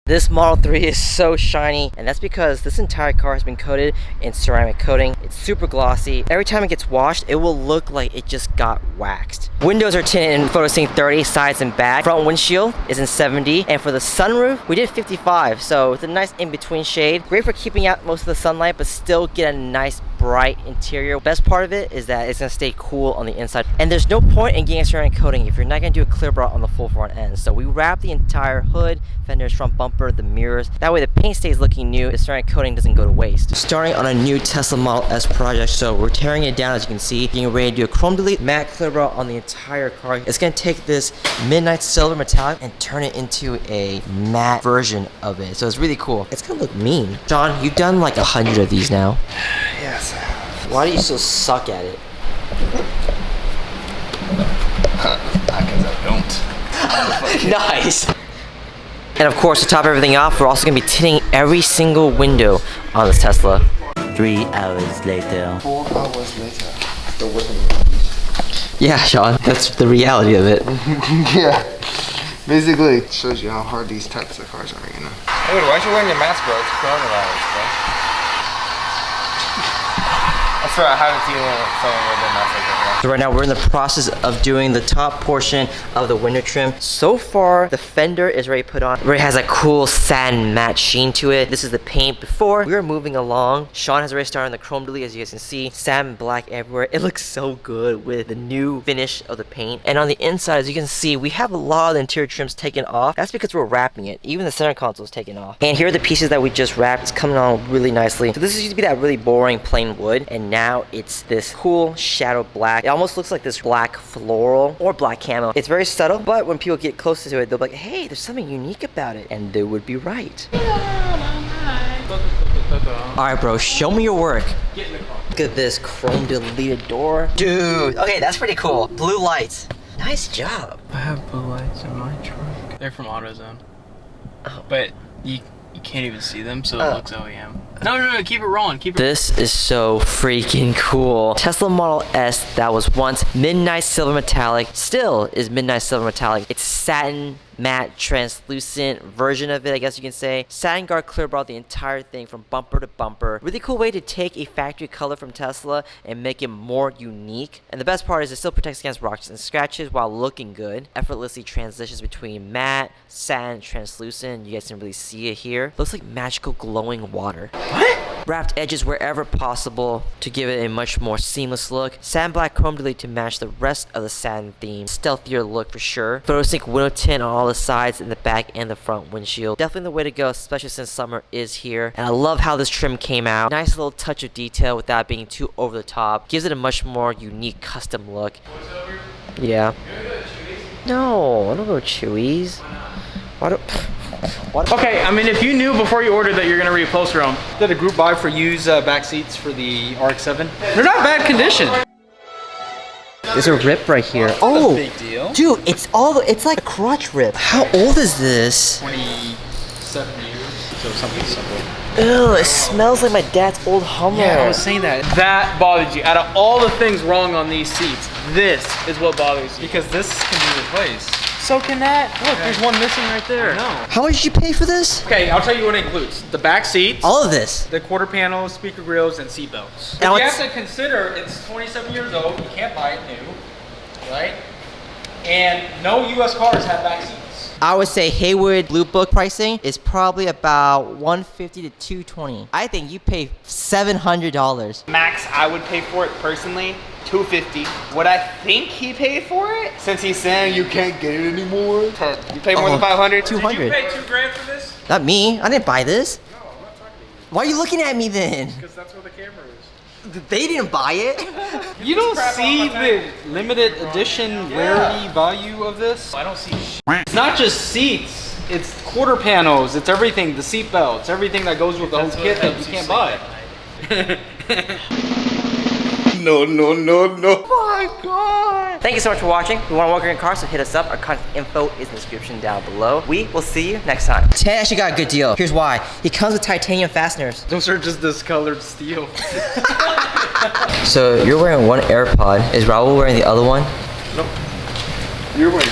This Model 3 is so shiny, and that's because this entire car has been coated in ceramic coating. It's super glossy. Every time it gets washed, it will look like it just got waxed. Windows are tinted in PhotoSync 30, sides and back. Front windshield is in 70, and for the sunroof, we did 55, so it's a nice in-between shade. Great for keeping out most of the sunlight, but still get a nice bright interior. Best part of it is that it's gonna stay cool on the inside, and there's no point in getting a ceramic coating if you're not gonna do a Clearbra on the full front end. So we wrap the entire hood, fenders, front bumper, the mirrors. That way the paint stays looking new, the ceramic coating doesn't go to waste. Starting on a new Tesla Model S project, so we're tearing it down as you can see, getting ready to do a chrome delete, matte Clearbra on the entire car. It's gonna take this midnight silver metallic and turn it into a matte version of it. So it's really cool. It's gonna look mean. John, you've done like 100 of these now. Yes. Why do you still suck at it? Because I don't. Nice. And of course, to top everything off, we're also going to be tinting every single window on this Tesla. 3 hours later. 4 hours later. Still working. Yeah, Sean, that's the reality of it. Yeah. Basically, it shows you how hard these types of cars are, you know. Hey, why aren't you wearing your mask, bro? It's coronavirus, bro. I swear I haven't seen someone with a mask like that. So right now we're in the process of doing the top portion of the window trim. So far, the fender is already put on. It already has a cool satin matte sheen to it. This is the paint before. We are moving along. Sean has already started on the chrome delete, as you guys can see. Satin black everywhere. It looks so good with the new finish of the paint. And on the inside, as you can see, we have a lot of the interior trims taken off. That's because we're wrapping it. Even the center console is taken off. And here are the pieces that we just wrapped. It's coming on really nicely. So this used to be that really boring plain wood, and now it's this cool shadow black. It almost looks like this black floral or black camo. It's very subtle, but when people get closer to it, they'll be like, hey, there's something unique about it. And they would be right. Alright, bro, show me your work. Get in the car. Look at this chrome deleted door. Dude, okay, that's pretty cool. Blue lights. Nice job. I have blue lights in my truck. They're from AutoZone. Oh. But you can't even see them, so it looks OEM. No, keep it rolling. Keep it. This is so freaking cool. Tesla Model S that was once midnight silver metallic, still is midnight silver metallic. It's satin matte translucent version of it, I guess you can say. Satin guard Clearbra the entire thing from bumper to bumper. Really cool way to take a factory color from Tesla and make it more unique. And the best part is it still protects against rocks and scratches while looking good. Effortlessly transitions between matte, satin, translucent. You guys can really see it here. Looks like magical glowing water. What? Wrapped edges wherever possible to give it a much more seamless look. Satin black chrome delete to match the rest of the satin theme. Stealthier look for sure. PhotoSync window tint on all the sides in the back and the front windshield. Definitely the way to go, especially since summer is here. And I love how this trim came out. Nice little touch of detail without being too over the top. Gives it a much more unique custom look. Yeah. No, I don't go Chewy's. Why don't... Okay, I mean, if you knew before you ordered that you're gonna reupholster them. Did a group buy for used back seats for the RX-7. They're not bad condition. There's a rip right here. That's oh, a big deal. Dude, it's like a crotch rip. How old is this? 27 years, so something simple. Ew, it smells like my dad's old Hummer. Yeah, I was saying that. That bothers you. Out of all the things wrong on these seats, this is what bothers you. Because this can be replaced. So can that. Look, there's one missing right there. No. How much did you pay for this? Okay, I'll tell you what it includes. The back seats, All of this. the quarter panels, speaker grills, and seat belts. Now You it's- have to consider it's 27 years old. You can't buy it new, right? And no US cars have back seats. I would say Haywood Blue Book pricing is probably about $150 to $220. I think you pay $700. Max, I would pay for it personally, $250. Would I think he paid for it? Since he's saying you can't get it anymore. You pay more than $500? $200. Did you pay $2,000 for this? Not me. I didn't buy this. No, I'm not talking. Why are you looking at me then? Because that's where the camera is. They didn't buy it. You don't see the limited edition rarity value of this? I don't see shit. It's not just seats, it's quarter panels, it's everything, the seat belts, everything that goes with the whole kit that you can't buy. No. Oh my god. Thank you so much for watching. If you want to work on your car, so hit us up. Our contact info is in the description down below. We will see you next time. Ted actually got a good deal. Here's why. He comes with titanium fasteners. Those are just discolored steel. So you're wearing one AirPod. Is Raul wearing the other one? Nope. You're wearing